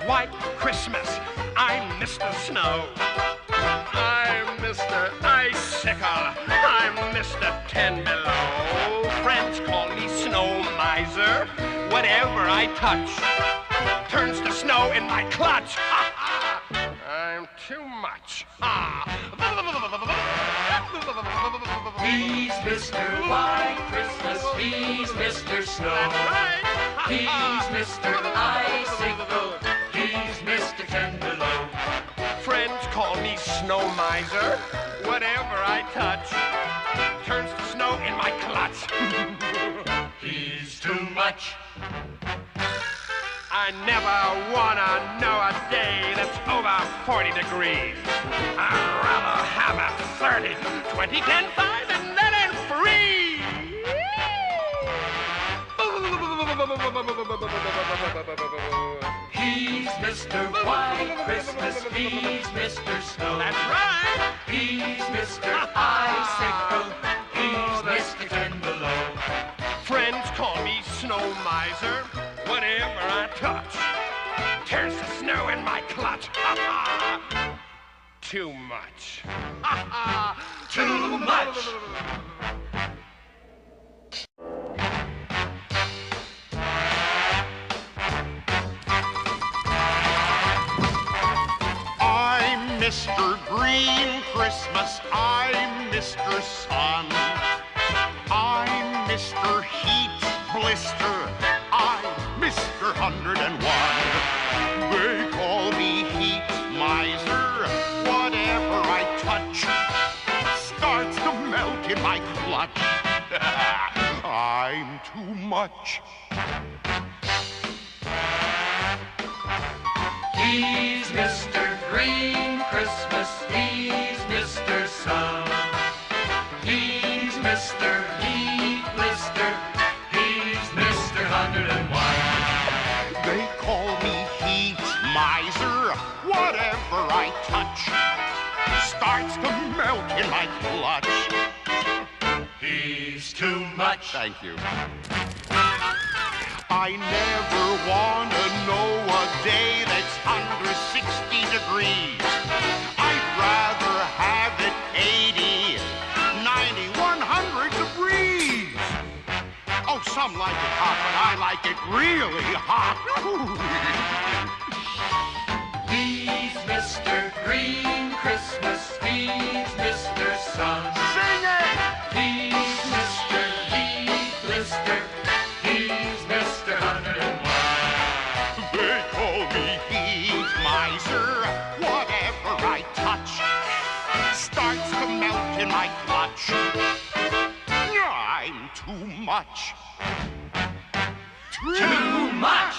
White Christmas. I'm Mr. Snow. I'm Mr. Icicle. I'm Mr. Ten Below. Friends call me Snow Miser. Whatever I touch turns to snow in my clutch. I'm too much. He's Mr. White Christmas. He's Mr. Snow. He's Mr. Icicle. He's Mr. Ten Below. Friends call me Snow Miser. Whatever I touch turns to snow in my clutch. He's too much. I never wanna know a day that's over 40 degrees. I'd rather have a 30, 20, 10, 5, and then in free. He's Mr. White Christmas. He's Mr. Snow. That's right. He's Mr. Icicle. He's Mr. Ten Below. Friends call me Snow Miser. Whatever I touch turns to snow in my clutch. Too much. Too much. I'm Mr. Green Christmas. I'm Mr. Sun. I'm Mr. Heat Blister. I'm Mr. 101. They call me Heat Miser. Whatever I touch starts to melt in my clutch. I'm too much. He's Mr. Green Christmas. He's Mr. Sun. He's Mr. Heat Blister. He's Mr. 101. They call me Heat Miser. Whatever I touch starts to melt in my clutch. He's too much. Thank you. I never want to know a day that's under 60 degrees. I'd rather have it 80, 90, 100 degrees. Oh, some like it hot, but I like it really hot. He's Mr. Green Christmas. He's Mr. Sun. Sing it! He's Mr. Heat Blister. He's Mr. 101. They call me Heat Miser. Whatever I touch starts to melt in my clutch. I'm too much. Too much.